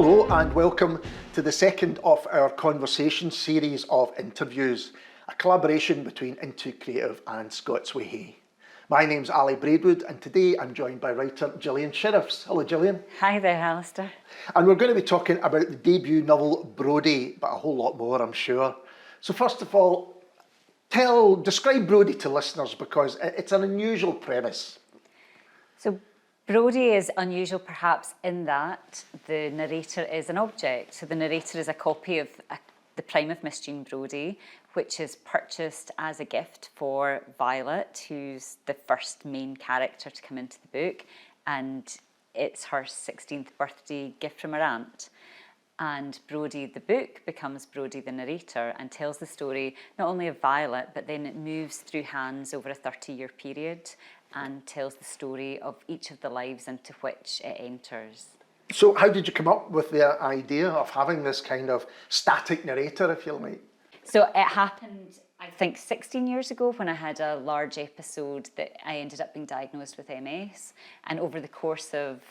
Hello and welcome to the second of our conversation series of interviews, a collaboration between Into Creative and Scots Whay Hae. My name's Braidwood and today I'm joined by writer Gillian Shirreffs. Hello Gillian. Hi there, Alistair. And we're going to be talking about the debut novel Brodie, but a whole lot more I'm sure. So first of all, describe Brodie to listeners because it's an unusual premise. So Brodie is unusual perhaps in that the narrator is an object. So the narrator is a copy of The Prime of Miss Jean Brodie, which is purchased as a gift for Violet, who's the first main character to come into the book, and it's her 16th birthday gift from her aunt. And Brodie the book becomes Brodie the narrator and tells the story not only of Violet, but then it moves through hands over a 30-year period and tells the story of each of the lives into which it enters. So how did you come up with the idea of having this kind of static narrator, if you like? So it happened, I think, 16 years ago when I had a large episode that I ended up being diagnosed with MS. And over the course of,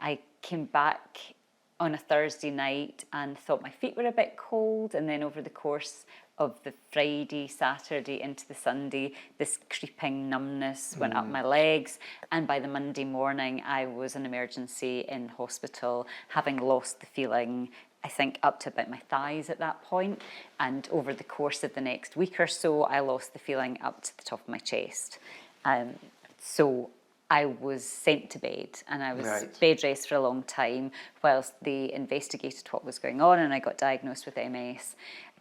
I came back on a Thursday night and thought my feet were a bit cold, and then over the course of the Friday, Saturday into the Sunday, this creeping numbness went up my legs, and by the Monday morning I was in emergency in hospital, having lost the feeling, I think, up to about my thighs at that point, and over the course of the next week or so I lost the feeling up to the top of my chest. So I was sent to bed and I was bed rest for a long time whilst they investigated what was going on, and I got diagnosed with MS.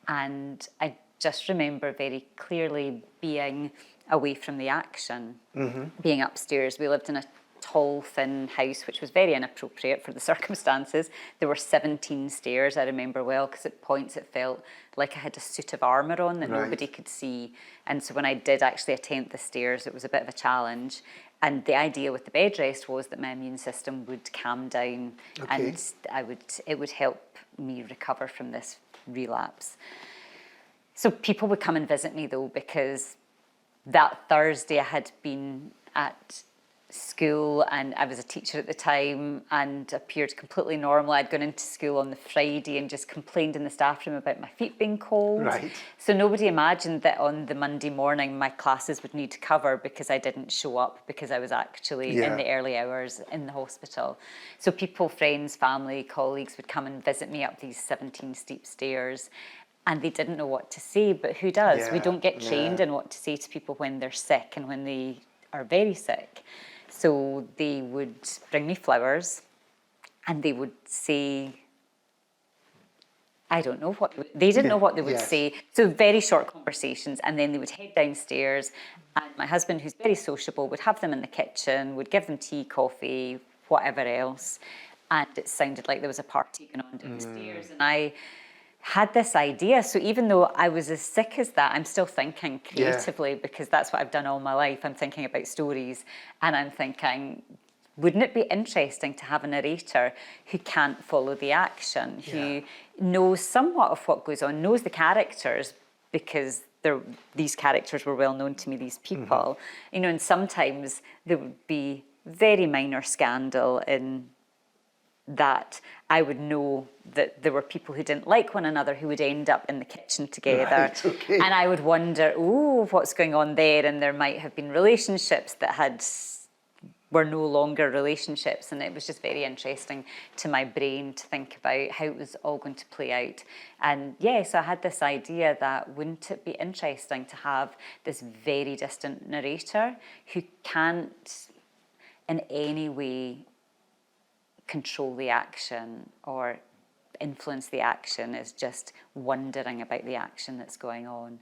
And I just remember very clearly being away from the action, being upstairs. We lived in a tall, thin house, which was very inappropriate for the circumstances. There were 17 stairs, I remember well, because at points it felt like I had a suit of armour on that nobody could see. And so when I did actually attempt the stairs, it was a bit of a challenge. And the idea with the bed rest was that my immune system would calm down and it would help me recover from this relapse. So people would come and visit me though, because that Thursday I had been at school and I was a teacher at the time and appeared completely normal. I'd gone into school on the Friday and just complained in the staff room about my feet being cold. So nobody imagined that on the Monday morning my classes would need to cover because I didn't show up because I was actually in the early hours in the hospital. So people, friends, family, colleagues would come and visit me up these 17 steep stairs, and they didn't know what to say, but who does? We don't get trained in what to say to people when they're sick and when they are very sick. So they would bring me flowers and they would say, I don't know what, they didn't know what they would say. So very short conversations, and then they would head downstairs and my husband, who's very sociable, would have them in the kitchen, would give them tea, coffee, whatever else. And it sounded like there was a party going on downstairs. And I had this idea, so even though I was as sick as that, I'm still thinking creatively because that's what I've done all my life. I'm thinking about stories and I'm thinking, wouldn't it be interesting to have a narrator who can't follow the action, who knows somewhat of what goes on, knows the characters because these characters were well known to me, these people, you know, and sometimes there would be very minor scandal in that I would know that there were people who didn't like one another who would end up in the kitchen together. And I would wonder, what's going on there? And there might have been relationships that were no longer relationships. And it was just very interesting to my brain to think about how it was all going to play out. And so I had this idea that wouldn't it be interesting to have this very distant narrator who can't in any way control the action or influence the action, is just wondering about the action that's going on.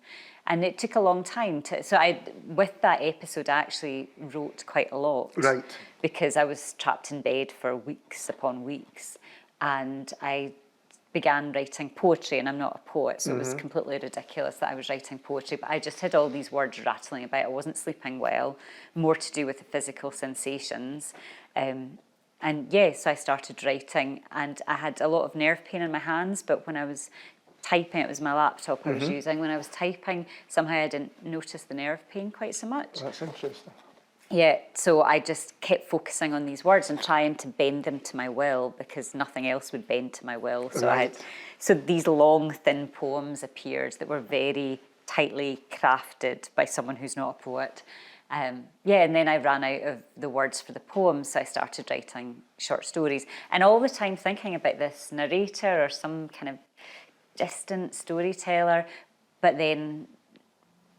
And it took a long time with that episode I actually wrote quite a lot, because I was trapped in bed for weeks upon weeks, and I began writing poetry, and I'm not a poet, so it was completely ridiculous that I was writing poetry, but I just had all these words rattling about. I wasn't sleeping well, more to do with the physical sensations. And so I started writing, and I had a lot of nerve pain in my hands, but when I was typing, it was my laptop I was using, when I was typing, somehow I didn't notice the nerve pain quite so much. That's interesting. Yeah, so I just kept focusing on these words and trying to bend them to my will, because nothing else would bend to my will. So so these long, thin poems appeared that were very tightly crafted by someone who's not a poet. And then I ran out of the words for the poems, so I started writing short stories. And all the time thinking about this narrator or some kind of distant storyteller, but then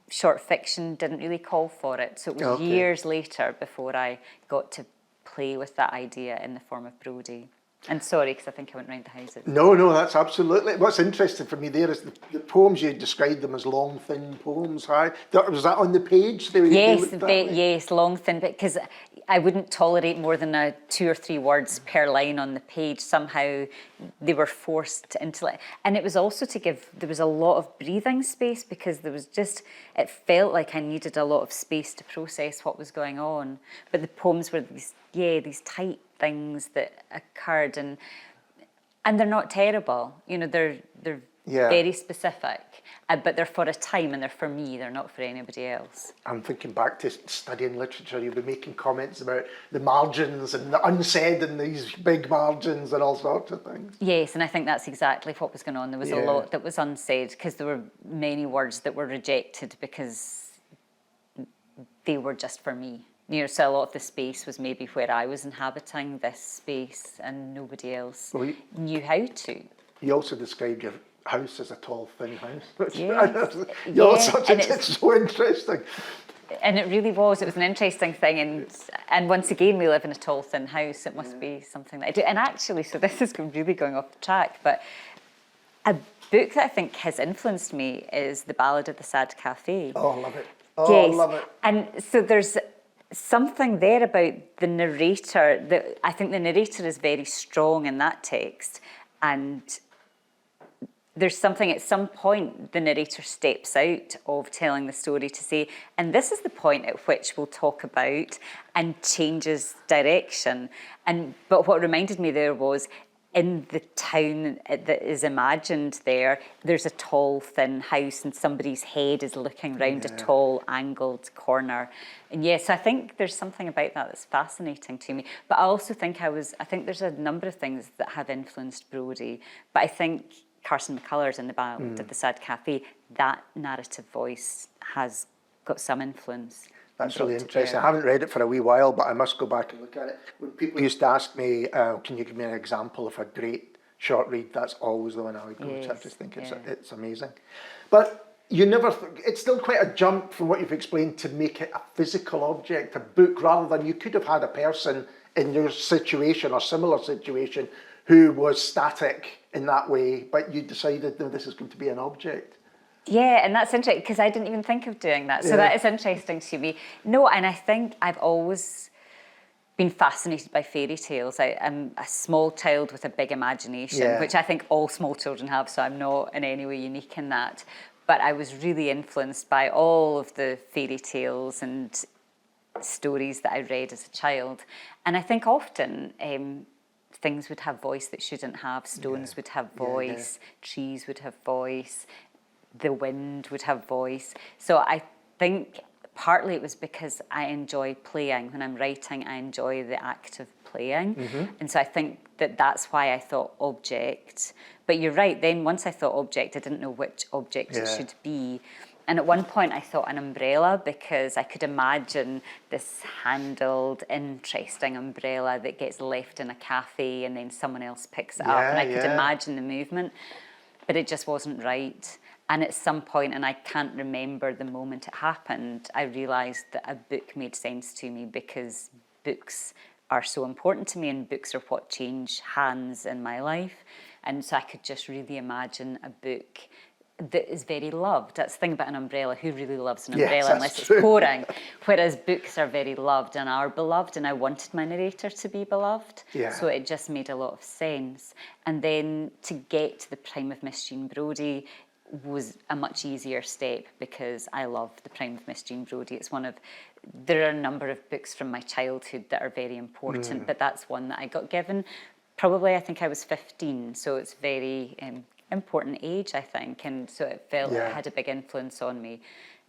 short fiction didn't really call for it. So it was years later before I got to play with that idea in the form of Brodie. And sorry, because I think I went round the houses. No, that's absolutely. What's interesting for me there is the poems, you described them as long, thin poems. Was that on the page? Yes, long, thin, because I wouldn't tolerate more than 2 or 3 words per line on the page. Somehow they were forced into it. And it was also there was a lot of breathing space, because it felt like I needed a lot of space to process what was going on. But the poems were these tight things that occurred, and they're not terrible. They're very specific, but they're for a time and they're for me. They're not for anybody else. I'm thinking back to studying literature. You'll be making comments about the margins and the unsaid in these big margins and all sorts of things. Yes, and I think that's exactly what was going on. There was a lot that was unsaid, because there were many words that were rejected because they were just for me. So a lot of the space was maybe where I was inhabiting this space, and nobody else knew how to. You also described your house as a tall, thin house. It's so interesting. And it really was. It was an interesting thing. And once again, we live in a tall, thin house. It must be something that I do. And actually, so this is really going off the track, but a book that I think has influenced me is The Ballad of the Sad Cafe. Oh, I love it. I love it. And so there's something there about the narrator that I think the narrator is very strong in that text, and there's something at some point the narrator steps out of telling the story to say, and this is the point at which we'll talk about, and changes direction. But what reminded me there was, in the town that is imagined there's a tall, thin house, and somebody's head is looking round a tall, angled corner. And so I think there's something about that that's fascinating to me. But I also think there's a number of things that have influenced Brodie. But I think Carson McCullers in The Ballad of the Sad Cafe, that narrative voice has got some influence. That's really interesting. I haven't read it for a wee while, but I must go back and look at it. When people used to ask me, can you give me an example of a great short read, that's always the one I would go to. I just think it's amazing. But it's still quite a jump from what you've explained to make it a physical object, a book, rather than you could have had a person in your situation or similar situation who was static in that way, but you decided, no, this is going to be an object. Yeah, and that's interesting, because I didn't even think of doing that. So that is interesting to me. No, and I think I've always been fascinated by fairy tales. I'm a small child with a big imagination, which I think all small children have, so I'm not in any way unique in that. But I was really influenced by all of the fairy tales and stories that I read as a child. And I think often things would have voice that shouldn't have. Stones would have voice, trees would have voice, the wind would have voice. So I think partly it was because I enjoy playing. When I'm writing, I enjoy the act of playing. And so I think that's why I thought object. But you're right, then once I thought object, I didn't know which object it should be. And at one point I thought an umbrella, because I could imagine this handled, interesting umbrella that gets left in a cafe and then someone else picks it up. And I could imagine the movement, but it just wasn't right. And at some point, and I can't remember the moment it happened, I realised that a book made sense to me, because books are so important to me, and books are what change hands in my life. And so I could just really imagine a book that is very loved. That's the thing about an umbrella. Who really loves an umbrella unless it's pouring? Whereas books are very loved and are beloved, and I wanted my narrator to be beloved. So it just made a lot of sense. And then to get to the Prime of Miss Jean Brodie was a much easier step, because I love the Prime of Miss Jean Brodie. There are a number of books from my childhood that are very important, but that's one that I got given. Probably, I think I was 15, so it's very important age, I think, and so it felt Yeah. it had a big influence on me.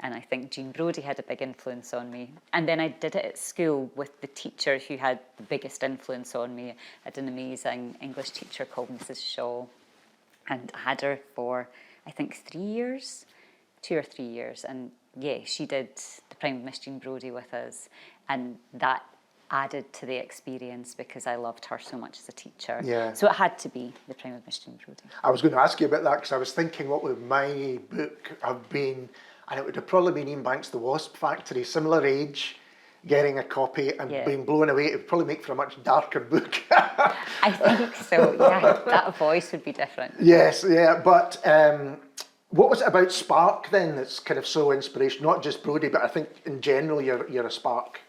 And I think Jean Brodie had a big influence on me. And then I did it at school with the teacher who had the biggest influence on me. I had an amazing English teacher called Mrs. Shaw, and I had her for, I think, 3 years, 2 or 3 years. And yeah, she did the Prime of Miss Jean Brodie with us, and that added to the experience because I loved her so much as a teacher. Yeah. So it had to be the Prime of Miss Jean Brodie. I was going to ask you about that because I was thinking what would my book have been, and it would have probably been Ian Banks' The Wasp Factory, similar age, getting a copy and Yeah. being blown away. It would probably make for a much darker book. I think so, yeah. That voice would be different. Yes, yeah, but what was it about Spark then that's kind of so inspirational? Not just Brodie, but I think in general you're a Spark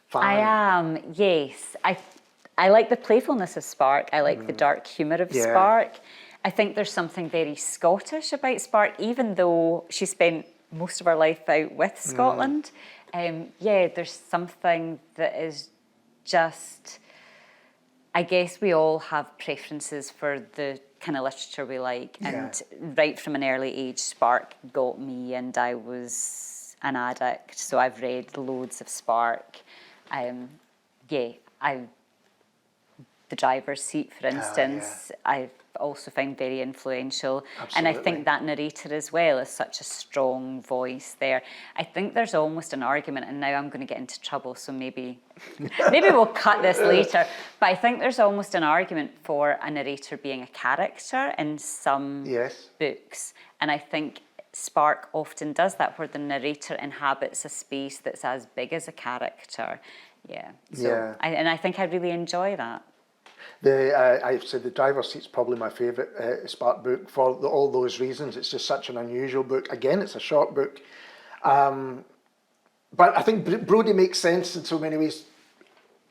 fan. I am, yes. I like the playfulness of Spark. I like the dark humour of Yeah. Spark. I think there's something very Scottish about Spark, even though she spent most of her life out with Scotland. Yeah, there's something that is just, I guess we all have preferences for the kind of literature we like. And right from an early age, Spark got me, and I was an addict. So I've read loads of Spark. The Driver's Seat, for instance, I've also found very influential. And I think that narrator as well is such a strong voice there. I think there's almost an argument, and now I'm going to get into trouble, so maybe we'll cut this later. But I think there's almost an argument for a narrator being a character in some books. And I think Spark often does that, where the narrator inhabits a space that's as big as a character. Yeah. So I think I really enjoy that. I've said The Driver's Seat's probably my favourite Spark book for all those reasons. It's just such an unusual book. Again, it's a short book. But I think Brodie makes sense in so many ways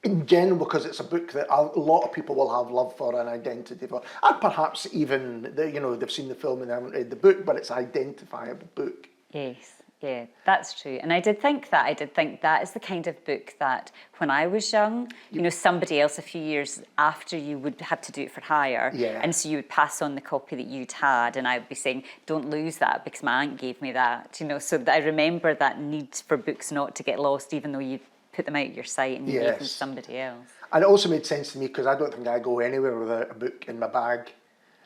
in general because it's a book that a lot of people will have love for and identity for. And perhaps even, they've seen the film and they haven't read the book, but it's an identifiable book. Yes. Yeah, that's true. And I did think that is the kind of book that when I was young, somebody else a few years after you would have to do it for hire. Yeah. And so you would pass on the copy that you'd had, and I would be saying, don't lose that because my aunt gave me that. So I remember that need for books not to get lost, even though you put them out of your sight and you gave them to somebody else. And it also made sense to me because I don't think I go anywhere without a book in my bag.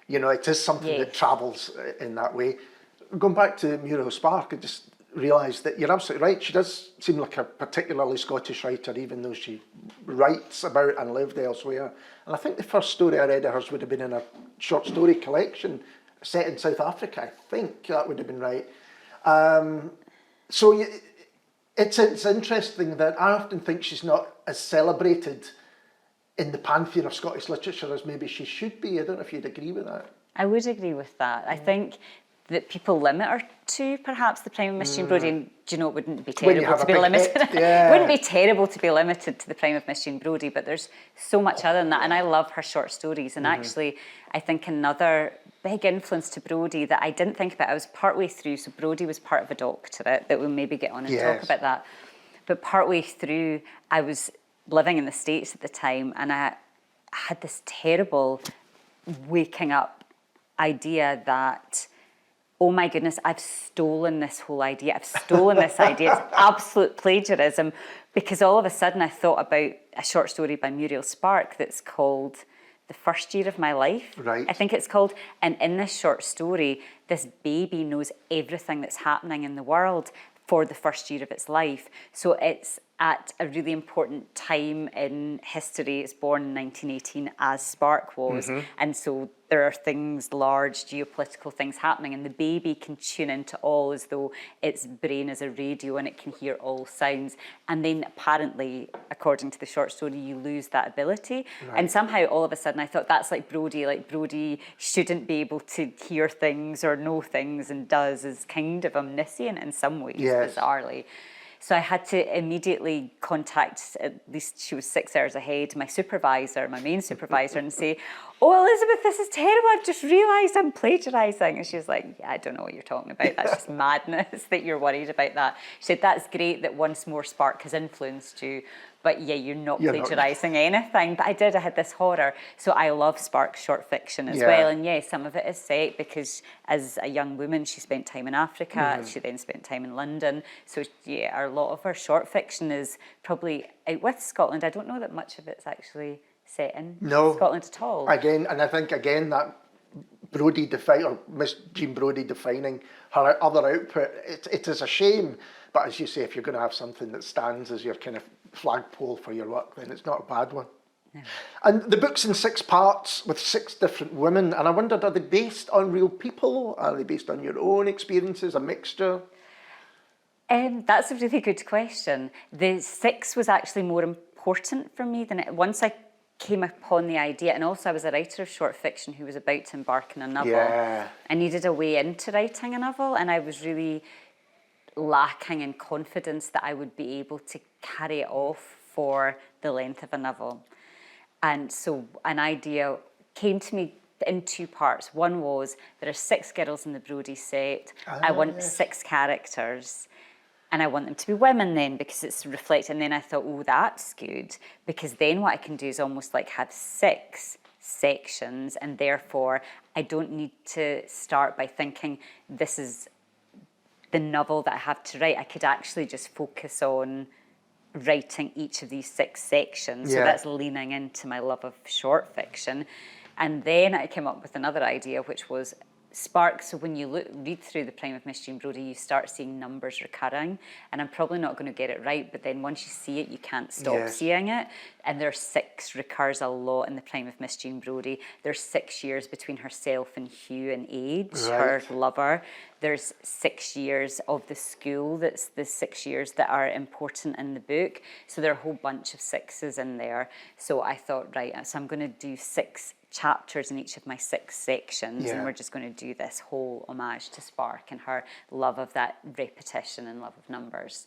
It is something that travels in that way. Going back to Muriel Spark, I just realised that you're absolutely right. She does seem like a particularly Scottish writer, even though she writes about and lived elsewhere. And I think the first story I read of hers would have been in a short story collection set in South Africa. I think that would have been right. So it's interesting that I often think she's not as celebrated in the pantheon of Scottish literature as maybe she should be. I don't know if you'd agree with that. I would agree with that. I think that people limit her to perhaps the Prime of Miss Jean Brodie, and it wouldn't be terrible to be limited. It wouldn't be terrible to be limited to the Prime of Miss Jean Brodie, but there's so much other than that, and I love her short stories. And actually, I think another big influence to Brodie that I didn't think about, I was partway through, so Brodie was part of a doctorate that we'll maybe get on and talk about that. But partway through, I was living in the States at the time, and I had this terrible waking up idea that, oh my goodness, I've stolen this whole idea. I've stolen this idea. It's absolute plagiarism, because all of a sudden I thought about a short story by Muriel Spark that's called The First Year of My Life. Right. I think it's called. And in this short story, this baby knows everything that's happening in the world for the first year of its life. So it's at a really important time in history. It's born in 1918, as Spark was. And so there are things, large geopolitical things happening, and the baby can tune into all as though its brain is a radio and it can hear all sounds. And then apparently, according to the short story, you lose that ability. And somehow all of a sudden I thought that's like Brodie shouldn't be able to hear things or know things, and is kind of omniscient in some ways, bizarrely. So I had to immediately contact, at least she was 6 hours ahead, my main supervisor, and say, oh, Elizabeth, this is terrible. I've just realised I'm plagiarising. And she was like, yeah, I don't know what you're talking about. That's just madness that you're worried about that. She said, that's great that once more Spark has influenced you, but yeah, you're not You're not. plagiarising anything. But I had this horror. So I love Spark's short fiction as Yeah. well. And yeah, some of it is set because as a young woman, she spent time in Africa. She then spent time in London. So yeah, a lot of her short fiction is probably out with Scotland. I don't know that much of it's actually set in Scotland at all. Again, and I think again that Brodie or Miss Jean Brodie defining her other output, it is a shame. But as you say, if you're going to have something that stands as your kind of flagpole for your work, then it's not a bad one. No. And the book's in 6 parts with 6 different women. And I wondered, are they based on real people? Are they based on your own experiences, a mixture? That's a really good question. The 6 was actually more important for me than once I came upon the idea, and also I was a writer of short fiction who was about to embark on a novel. Yeah. I needed a way into writing a novel, and I was really lacking in confidence that I would be able to carry it off for the length of a novel. And so an idea came to me in 2 parts. One was, there are 6 girls in the Brodie set. I want 6 characters. And I want them to be women then, because it's reflecting. And then I thought, oh, that's good. Because then what I can do is almost like have 6 sections. And therefore, I don't need to start by thinking this is the novel that I have to write. I could actually just focus on writing each of these 6 sections. So that's leaning into my love of short fiction. And then I came up with another idea, which was Spark. So when you read through The Prime of Miss Jean Brodie, you start seeing numbers recurring, and I'm probably not going to get it right, but then once you see it, you can't stop seeing it. And there's 6 recurs a lot in The Prime of Miss Jean Brodie. There's 6 years between herself and Hugh in age, her lover. There's 6 years of the school. That's the 6 years that are important in the book. So there are a whole bunch of 6s in there. So I thought, right, so I'm going to do 6 chapters in each of my 6 sections, and we're just going to do this whole homage to Spark and her love of that repetition and love of numbers.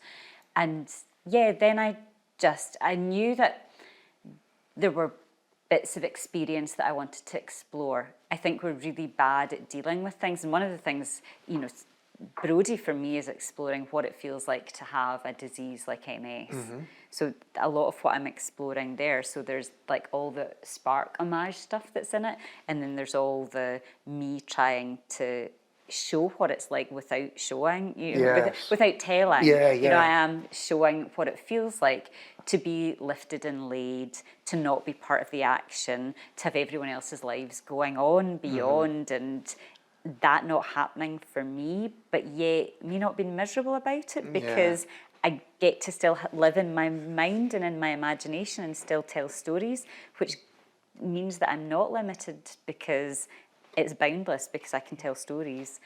And yeah, then I knew that there were bits of experience that I wanted to explore. I think we're really bad at dealing with things, and one of the things, you know, Brodie for me is exploring what it feels like to have a disease like MS. So a lot of what I'm exploring there. So there's like all the Spark homage stuff that's in it, and then there's all the me trying to show what it's like without showing, without telling. You know, I am showing what it feels like to be lifted and laid, to not be part of the action, to have everyone else's lives going on beyond, and that not happening for me, but yet me not being miserable about it, because I get to still live in my mind and in my imagination and still tell stories, which means that I'm not limited, because it's boundless, because I can tell stories.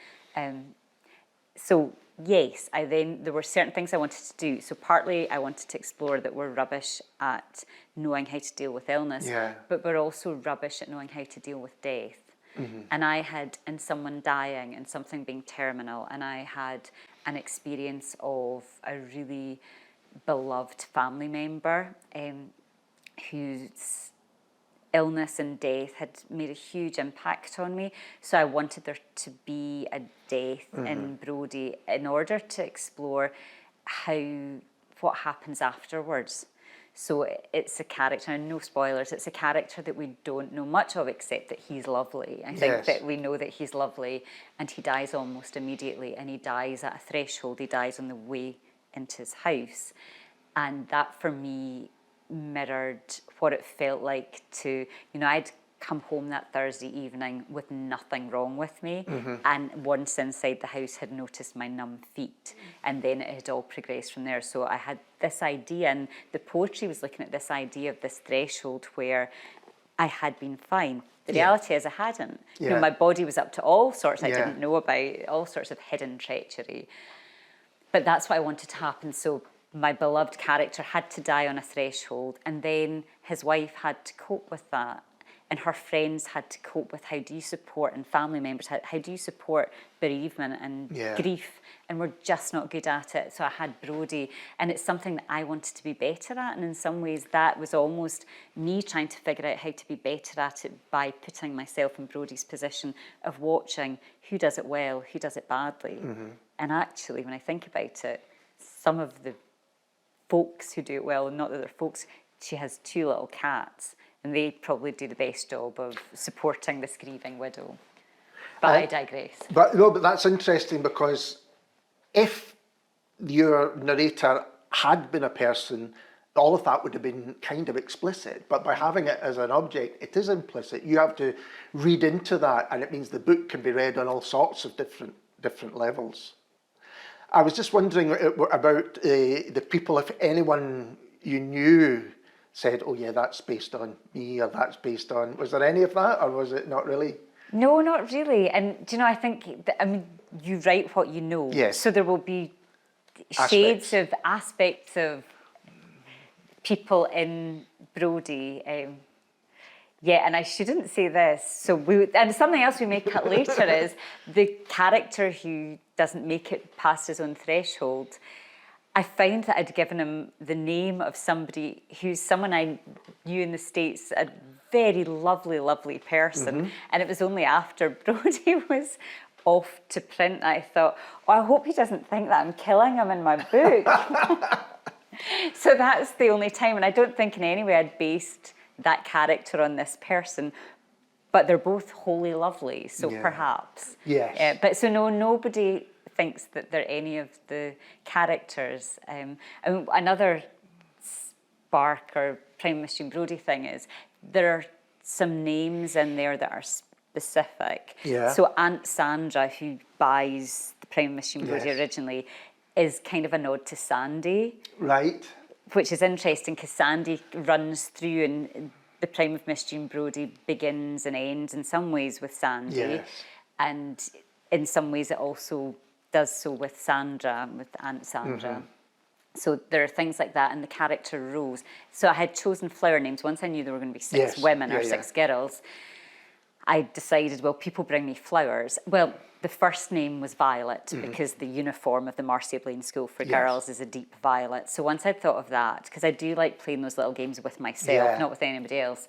So yes, there were certain things I wanted to do. So partly I wanted to explore that we're rubbish at knowing how to deal with illness, but we're also rubbish at knowing how to deal with death. And I had, and someone dying and something being terminal, and I had an experience of a really beloved family member whose illness and death had made a huge impact on me. So I wanted there to be a death in Brodie in order to explore what happens afterwards. So it's a character, and no spoilers, it's a character that we don't know much of except that he's lovely. I think that we know that he's lovely, and he dies almost immediately, and he dies at a threshold, he dies on the way into his house. And that for me mirrored what it felt like to, you know, I'd come home that Thursday evening with nothing wrong with me, and once inside the house had noticed my numb feet, and then it had all progressed from there. So I had this idea, and the poetry was looking at this idea of this threshold where I had been fine. The reality is I hadn't. You know, my body was up to all sorts I didn't know about, all sorts of hidden treachery. But that's what I wanted to happen. So my beloved character had to die on a threshold, and then his wife had to cope with that. And her friends had to cope with how do you support, and family members, how do you support bereavement and grief, and we're just not good at it. So I had Brodie, and it's something that I wanted to be better at, and in some ways that was almost me trying to figure out how to be better at it by putting myself in Brodie's position of watching who does it well, who does it badly. And actually, when I think about it, some of the folks who do it well, and not that they're folks. She has 2 little cats, and they probably do the best job of supporting this grieving widow. But I digress. But that's interesting, because if your narrator had been a person, all of that would have been kind of explicit. But by having it as an object, it is implicit. You have to read into that, and it means the book can be read on all sorts of different levels. I was just wondering about the people, if anyone you knew said, oh yeah, that's based on me, or that's based on... Was there any of that, or was it not really? No, not really. And do you know, I think, you write what you know. Yes. So there will be shades of aspects of people in Brodie. Yeah, and I shouldn't say this. And something else we may cut later is the character who doesn't make it past his own threshold. I found that I'd given him the name of somebody who's someone I knew in the States, a very lovely, lovely person. And it was only after Brodie was off to print that I thought, oh, I hope he doesn't think that I'm killing him in my book. So that's the only time, and I don't think in any way I'd based that character on this person, but they're both wholly lovely, so perhaps. Yes. But so no, nobody thinks that they're any of the characters. And another spark or Prime Mission Brodie thing is there are some names in there that are specific. Yeah. So Aunt Sandra, who buys the Prime Mission Brodie originally, is kind of a nod to Sandy. Right. Which is interesting, because Sandy runs through, and the Prime of Miss Brodie begins and ends in some ways with Sandy. Yes. And in some ways it also does so with Sandra, with Aunt Sandra. So there are things like that, and the character Rose. So I had chosen flower names. Once I knew there were going to be 6 women or 6 girls, I decided, well, people bring me flowers. Well, the first name was Violet, because the uniform of the Marcia Blaine School for Girls is a deep violet. So once I'd thought of that, because I do like playing those little games with myself, not with anybody else.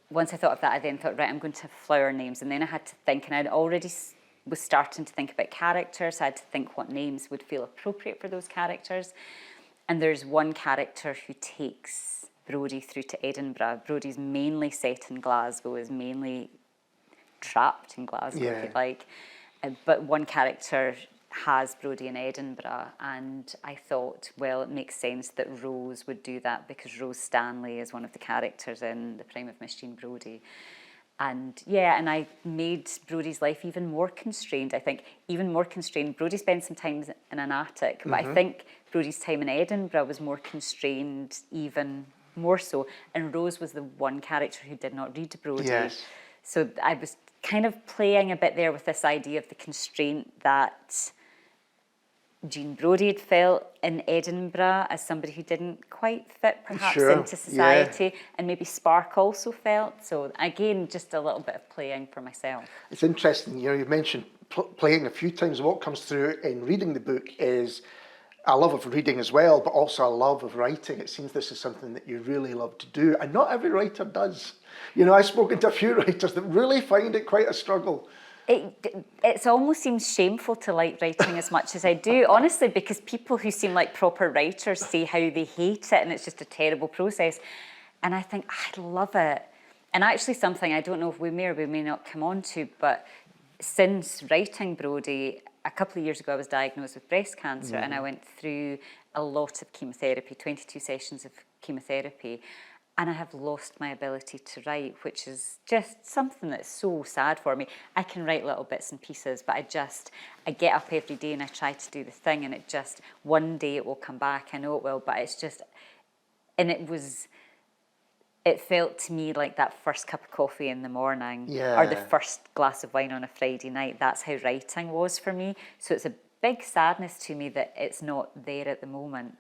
Once I thought of that, I then thought, right, I'm going to have flower names. And then I had to think, and I'd already was starting to think about characters. I had to think what names would feel appropriate for those characters. And there's one character who takes Brodie through to Edinburgh. Brodie's mainly set in Glasgow, is mainly trapped in Glasgow, if you like. But one character has Brodie in Edinburgh, and I thought, well, it makes sense that Rose would do that, because Rose Stanley is one of the characters in The Prime of Miss Jean Brodie. And and I made Brodie's life even more constrained, I think. Even more constrained. Brodie spent some time in an attic, but I think Brodie's time in Edinburgh was more constrained, even more so. And Rose was the one character who did not read Brodie. Yes. So I was kind of playing a bit there with this idea of the constraint that Jean Brodie had felt in Edinburgh as somebody who didn't quite fit perhaps into society, and maybe Spark also felt. So again, just a little bit of playing for myself. It's interesting, you mentioned playing a few times. What comes through in reading the book is a love of reading as well, but also a love of writing. It seems this is something that you really love to do, and not every writer does. I've spoken to a few writers that really find it quite a struggle. It almost seems shameful to like writing as much as I do, honestly, because people who seem like proper writers say how they hate it and it's just a terrible process. And I think, I love it. And actually something I don't know if we may or we may not come on to, but since writing Brodie, a couple of years ago I was diagnosed with breast cancer, and I went through a lot of chemotherapy, 22 sessions of chemotherapy. And I have lost my ability to write, which is just something that's so sad for me. I can write little bits and pieces, but I get up every day and I try to do the thing, and it just, one day it will come back, I know it will, but it's just, and it felt to me like that first cup of coffee in the morning, or the first glass of wine on a Friday night. That's how writing was for me. So it's a big sadness to me that it's not there at the moment.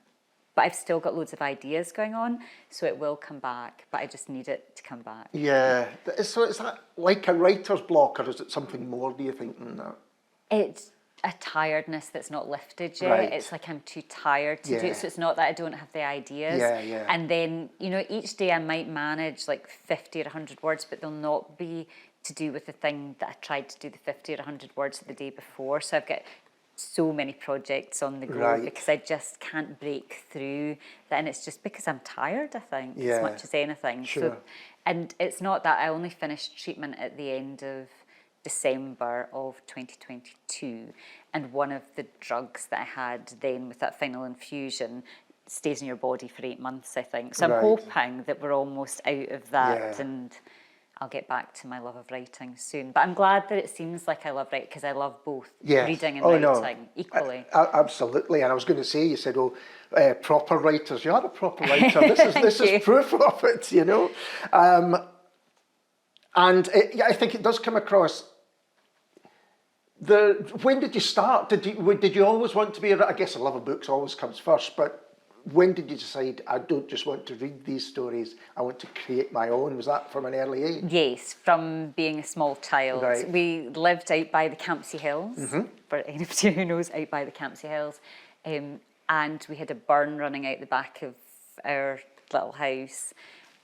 But I've still got loads of ideas going on, so it will come back, but I just need it to come back. Yeah. So is that like a writer's block, or is it something more, do you think, than that? It's a tiredness that's not lifted yet. Right. It's like I'm too tired to do it, so it's not that I don't have the ideas. And then, each day I might manage like 50 or 100 words, but they'll not be to do with the thing that I tried to do the 50 or 100 words the day before. So I've got so many projects on the go because I just can't break through that, and it's just because I'm tired, I think, as much as anything. Sure. So, and it's not that I only finished treatment at the end of December of 2022, and one of the drugs that I had then with that final infusion stays in your body for 8 months, I think. So I'm hoping that we're almost out of that, and I'll get back to my love of writing soon. But I'm glad that it seems like I love writing, because I love both reading and writing equally. Absolutely. And I was going to say, you said, proper writers. You are a proper writer. This is proof of it, you know. I think it does come across. When did you start? Did you always want to be I guess the love of books always comes first, but when did you decide, I don't just want to read these stories, I want to create my own? Was that from an early age? Yes, from being a small child. Right. We lived out by the Campsie Hills, for anybody who knows, out by the Campsie Hills. And we had a burn running out the back of our little house.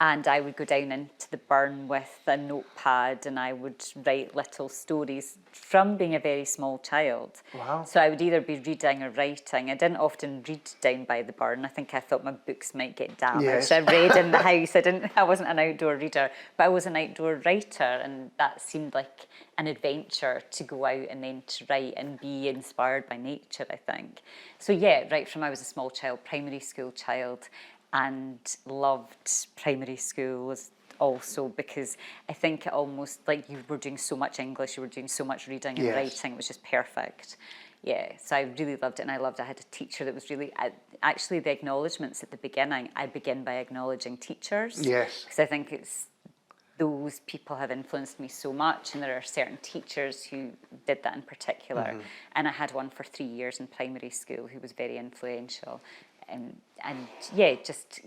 And I would go down into the burn with a notepad, and I would write little stories from being a very small child. Wow. So I would either be reading or writing. I didn't often read down by the burn. I think I thought my books might get damaged. Yes. I read in the house. I wasn't an outdoor reader, but I was an outdoor writer, and that seemed like an adventure to go out and then to write and be inspired by nature, I think. So yeah, right from I was a small child, primary school child, and loved primary school also, because I think it almost, like, you were doing so much English, you were doing so much reading and writing, it was just perfect. Yeah, so I really loved it, and I had a teacher that was really, actually the acknowledgements at the beginning, I begin by acknowledging teachers. Yes. Because I think those people have influenced me so much, and there are certain teachers who did that in particular. And I had one for 3 years in primary school who was very influential. And yeah, just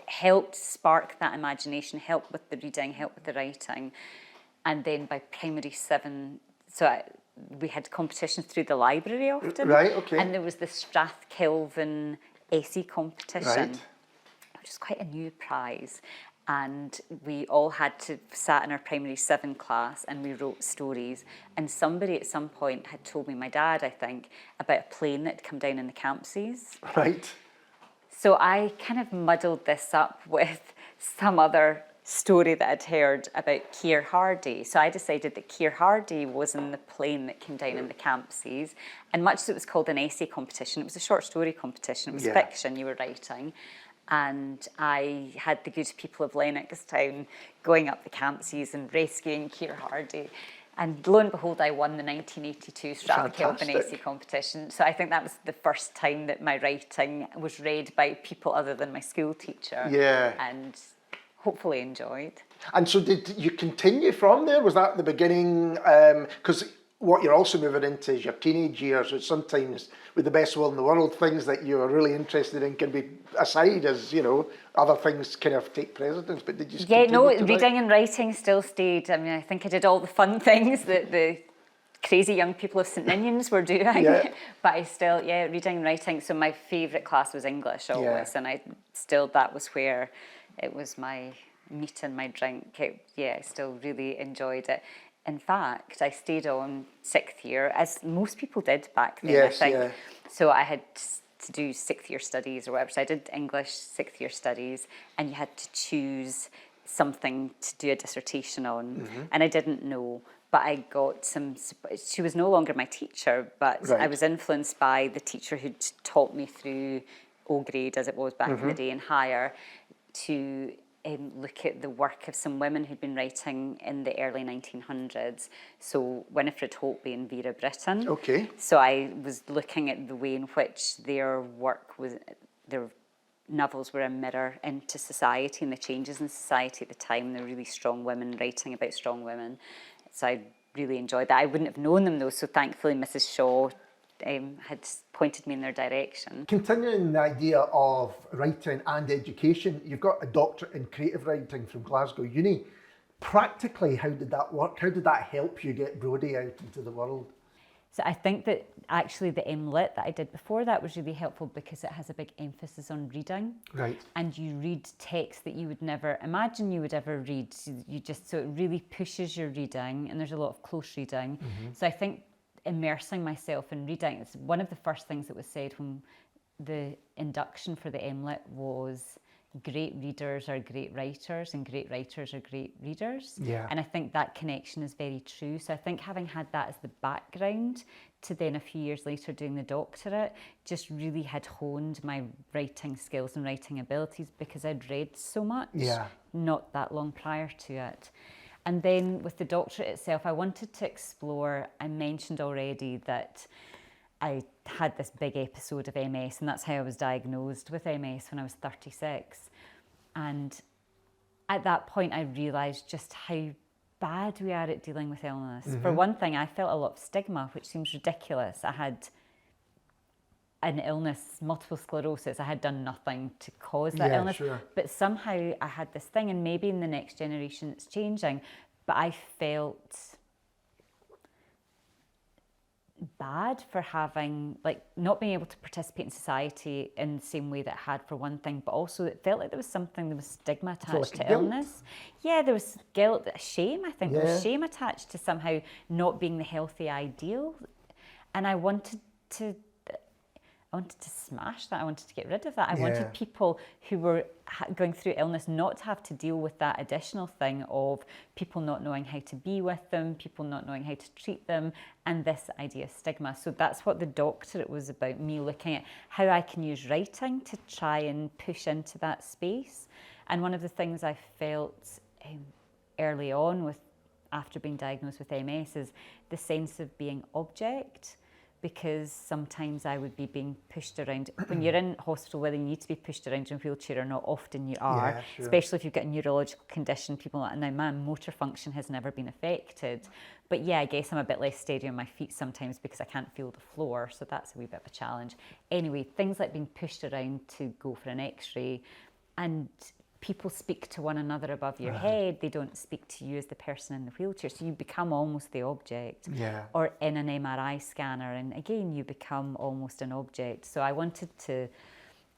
helped spark that imagination, helped with the reading, helped with the writing. And then by primary 7, we had competitions through the library often. Right, okay. And there was the Strathkelvin essay competition, Right. which is quite a new prize. And we all had to sat in our primary 7 class, and we wrote stories. And somebody at some point had told me, my dad, I think, about a plane that had come down in the Campsies. Right. So I kind of muddled this up with some other story that I'd heard about Keir Hardie. So I decided that Keir Hardie was in the plane that came down in the Campsies. And much as it was called an essay competition, it was a short story competition. It was fiction you were writing. And I had the good people of Lennoxtown going up the Campsies and rescuing Keir Hardie. And lo and behold, I won the 1982 Strathkelvin essay competition. So I think that was the first time that my writing was read by people other than my school teacher. Yeah. And hopefully enjoyed. And so did you continue from there? Was that the beginning? Because what you're also moving into is your teenage years, which sometimes, with the best will in the world, things that you are really interested in can be aside as, you know, other things kind of take precedence. But did you reading and writing still stayed. I mean, I think I did all the fun things that the crazy young people of St Ninians were doing. Yeah. But I still, reading and writing. So my favourite class was English always. And that was where it was my meat and my drink. I still really enjoyed it. In fact, I stayed on 6th year, as most people did back then, I think. Yeah. So I had to do 6th year studies or whatever. So I did English 6th year studies, and you had to choose something to do a dissertation on. And I didn't know, but I got some. She was no longer my teacher, but I was influenced by the teacher who'd taught me through O grade, as it was back in the day, and higher, to look at the work of some women who'd been writing in the early 1900s. So Winifred Holtby and Vera Britton. Okay. So I was looking at the way in which their work was, their novels were a mirror into society and the changes in society at the time. They were really strong women writing about strong women. So I really enjoyed that. I wouldn't have known them though, so thankfully Mrs. Shaw had pointed me in their direction. Continuing the idea of writing and education, you've got a doctorate in creative writing from Glasgow Uni. Practically, how did that work? How did that help you get Brodie out into the world? So I think that actually the Lit that I did before that was really helpful because it has a big emphasis on reading. Right. And you read text that you would never imagine you would ever read. So it really pushes your reading, and there's a lot of close reading. So I think immersing myself in reading. It's one of the first things that was said when the induction for the MLit was great readers are great writers and great writers are great readers. Yeah. And I think that connection is very true. So I think having had that as the background to then a few years later doing the doctorate just really had honed my writing skills and writing abilities because I'd read so much not that long prior to it. And then with the doctorate itself, I wanted to explore, I mentioned already that I had this big episode of MS, and that's how I was diagnosed with MS when I was 36. And at that point, I realised just how bad we are at dealing with illness. For one thing, I felt a lot of stigma, which seems ridiculous. I had an illness, multiple sclerosis. I had done nothing to cause that illness. Sure. But somehow I had this thing, and maybe in the next generation it's changing, but I felt bad for having, like, not being able to participate in society in the same way that I had for one thing, but also it felt like there was something, there was stigma attached to illness. Yeah, there was guilt, shame, I think. There was shame attached to somehow not being the healthy ideal. And I wanted to smash that. I wanted to get rid of that. I wanted people who were going through illness not to have to deal with that additional thing of people not knowing how to be with them, people not knowing how to treat them, and this idea of stigma. So that's what the doctorate was about, me looking at how I can use writing to try and push into that space. And one of the things I felt early on after being diagnosed with MS is the sense of being object. Because sometimes I would be being pushed around. When you're in hospital, whether you need to be pushed around in a wheelchair or not, often you are, especially if you've got a neurological condition. People like, now my motor function has never been affected. But yeah, I guess I'm a bit less steady on my feet sometimes because I can't feel the floor, so that's a wee bit of a challenge. Anyway, things like being pushed around to go for an x-ray, and people speak to one another above your head. They don't speak to you as the person in the wheelchair. So you become almost the object. Yeah. Or in an MRI scanner. And again, you become almost an object. So I wanted to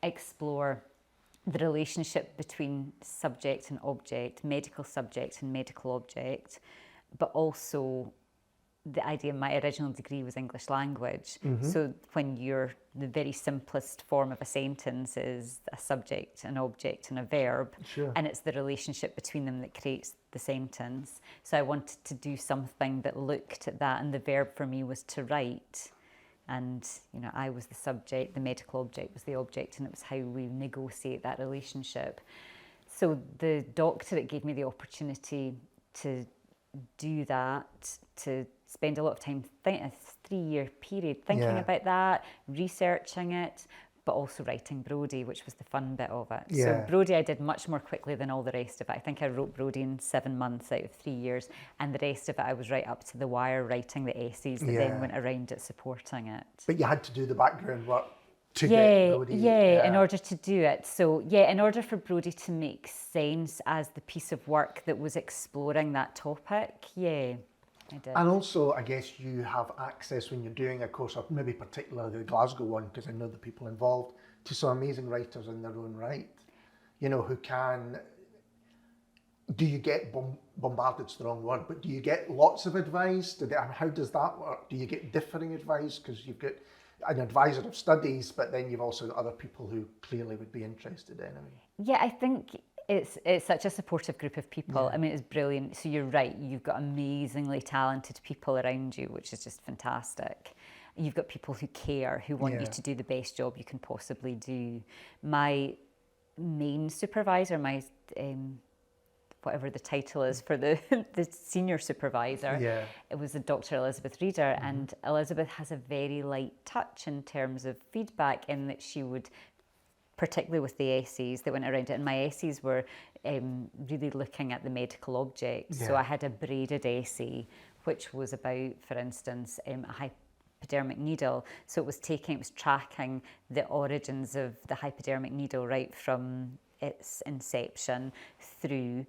explore the relationship between subject and object, medical subject and medical object, but also the idea, my original degree was English language. So when the very simplest form of a sentence is a subject, an object and a verb, and it's the relationship between them that creates the sentence. So I wanted to do something that looked at that, and the verb for me was to write. And, you know, I was the subject, the medical object was the object, and it was how we negotiate that relationship. So the doctorate gave me the opportunity to do that, to spend a lot of time, a 3-year period thinking about that, researching it, but also writing Brodie, which was the fun bit of it. So Brodie I did much more quickly than all the rest of it. I think I wrote Brodie in 7 months out of 3 years, and the rest of it I was right up to the wire writing the essays that then went around it supporting it. But you had to do the background work to get Brodie. In order to do it. So in order for Brodie to make sense as the piece of work that was exploring that topic, I did. And also, I guess you have access when you're doing a course, or maybe particularly the Glasgow one, because I know the people involved, to some amazing writers in their own right, you know, who can, do you get bombarded's the wrong word, but do you get lots of advice? How does that work? Do you get differing advice? Because you've got an advisor of studies, but then you've also got other people who clearly would be interested anyway. Yeah, I think it's such a supportive group of people. I mean, it's brilliant. So you're right, you've got amazingly talented people around you, which is just fantastic. You've got people who care, who want you to do the best job you can possibly do. My main supervisor, my whatever the title is for the senior supervisor, it was Dr. Elizabeth Reader, and Elizabeth has a very light touch in terms of feedback, in that she would, particularly with the essays that went around it, and my essays were really looking at the medical object. So I had a braided essay, which was about, for instance, a hypodermic needle. So it was tracking the origins of the hypodermic needle right from its inception through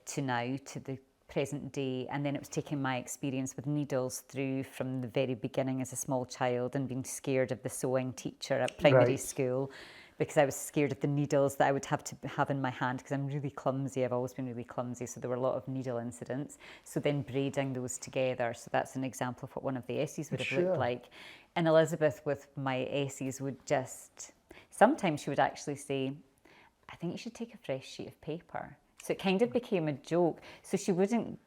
to now, to the present day. And then it was taking my experience with needles through from the very beginning as a small child and being scared of the sewing teacher at primary school, because I was scared of the needles that I would have to have in my hand, because I'm really clumsy. I've always been really clumsy, so there were a lot of needle incidents. So then braiding those together, so that's an example of what one of the essays would have looked like. And Elizabeth with my essays would just, sometimes she would actually say, I think you should take a fresh sheet of paper. So it kind of became a joke. So she wouldn't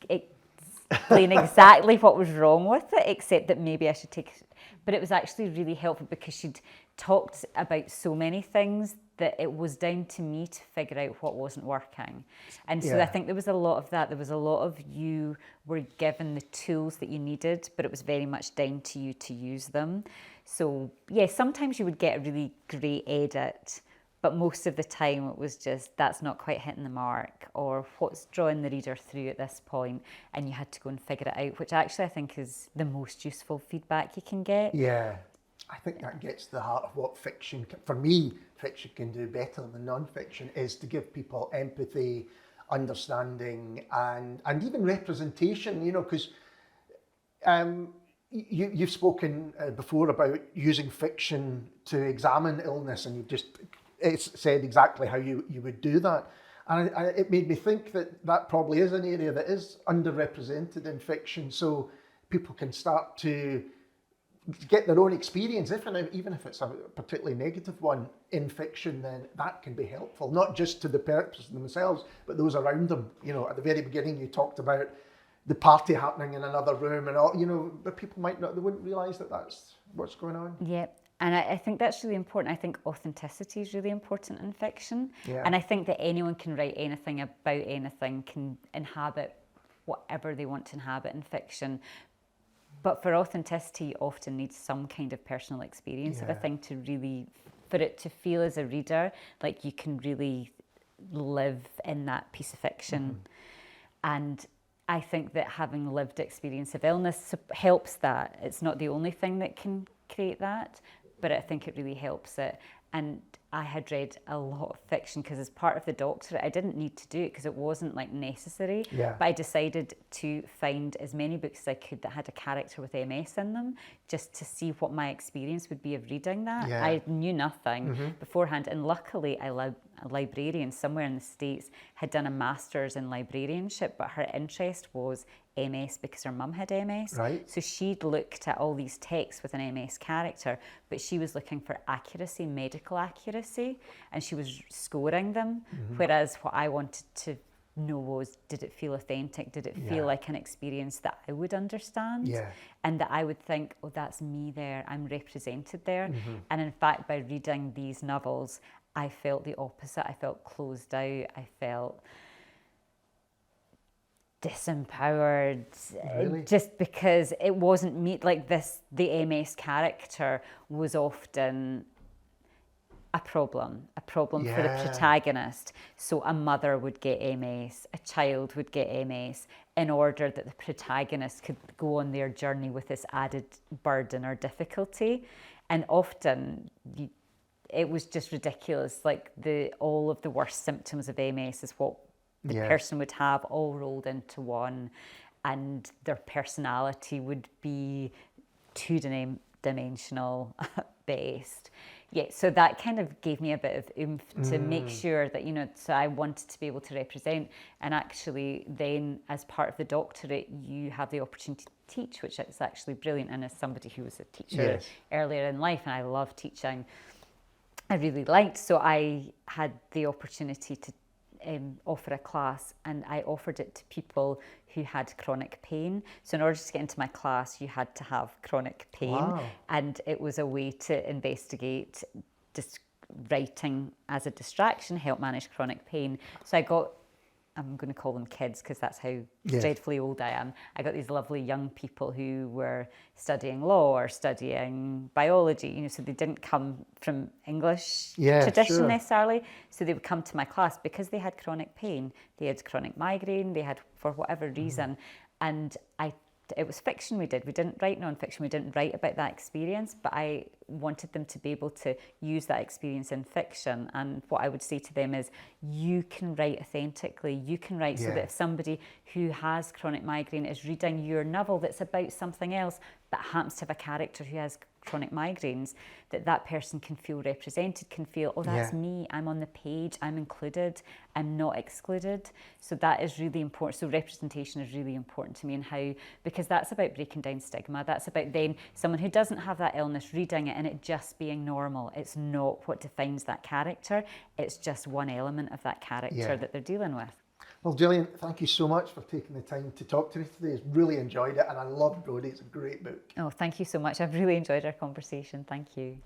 explain exactly what was wrong with it, except that maybe I should take, but it was actually really helpful because she'd talked about so many things that it was down to me to figure out what wasn't working. And so I think there was a lot of that. There was a lot of, you were given the tools that you needed, but it was very much down to you to use them. So yeah, sometimes you would get a really great edit, but most of the time it was just, that's not quite hitting the mark, or what's drawing the reader through at this point, and you had to go and figure it out, which actually I think is the most useful feedback you can get. Yeah, I think that gets to the heart of what fiction, for me, fiction can do better than non-fiction, is to give people empathy, understanding, and even representation, you know, because you've spoken before about using fiction to examine illness, and you've just said exactly how you would do that. And it made me think that probably is an area that is underrepresented in fiction, so people can start to get their own experience, even if it's a particularly negative one in fiction, then that can be helpful, not just to the person themselves, but those around them. You know, at the very beginning you talked about the party happening in another room and all, you know, but people might not, they wouldn't realise that that's what's going on. Yeah. And I think that's really important. I think authenticity is really important in fiction. Yeah. And I think that anyone can write anything about anything, can inhabit whatever they want to inhabit in fiction. But for authenticity, you often need some kind of personal experience of a thing to really, for it to feel as a reader, like you can really live in that piece of fiction. And I think that having lived experience of illness helps that. It's not the only thing that can create that, but I think it really helps it. And I had read a lot of fiction because as part of the doctorate, I didn't need to do it because it wasn't like necessary. Yeah. But I decided to find as many books as I could that had a character with MS in them, just to see what my experience would be of reading that. Yeah. I knew nothing beforehand. And luckily, a librarian somewhere in the States had done a master's in librarianship, but her interest was MS because her mum had MS. Right. So she'd looked at all these texts with an MS character, but she was looking for accuracy, medical accuracy, and she was scoring them. Whereas what I wanted to know was, did it feel authentic? Did it feel like an experience that I would understand? Yeah. And that I would think, oh, that's me there, I'm represented there. And in fact, by reading these novels, I felt the opposite. I felt closed out. I felt disempowered. Really? Just because it wasn't me. Like this, the MS character was often a problem for the protagonist. So a mother would get MS, a child would get MS, in order that the protagonist could go on their journey with this added burden or difficulty. And often it was just ridiculous. Like all of the worst symptoms of MS is what the person would have all rolled into one, and their personality would be two-dimensional based. Yeah, so that kind of gave me a bit of oomph to make sure that, you know, so I wanted to be able to represent. And actually then as part of the doctorate, you have the opportunity to teach, which is actually brilliant. And as somebody who was a teacher earlier in life, and I love teaching, I really liked, so I had the opportunity to offer a class, and I offered it to people who had chronic pain. So in order to get into my class, you had to have chronic pain. Wow. And it was a way to investigate writing as a distraction, help manage chronic pain. So I got, I'm going to call them kids because that's how dreadfully old I am. I got these lovely young people who were studying law or studying biology, you know, so they didn't come from English tradition necessarily. So they would come to my class because they had chronic pain. They had chronic migraine, they had, for whatever reason. And it was fiction we did. We didn't write non-fiction. We didn't write about that experience, but I wanted them to be able to use that experience in fiction. And what I would say to them is, you can write authentically. You can write so that if somebody who has chronic migraine is reading your novel that's about something else, but happens to have a character who has chronic migraines, that person can feel represented, can feel, oh, that's me, I'm on the page, I'm included, I'm not excluded. So that is really important. So representation is really important to me, and how, because that's about breaking down stigma. That's about then someone who doesn't have that illness reading it and it just being normal. It's not what defines that character. It's just one element of that character that they're dealing with. Well, Gillian, thank you so much for taking the time to talk to me today. I've really enjoyed it, and I love Brodie. It's a great book. Oh, thank you so much. I've really enjoyed our conversation. Thank you.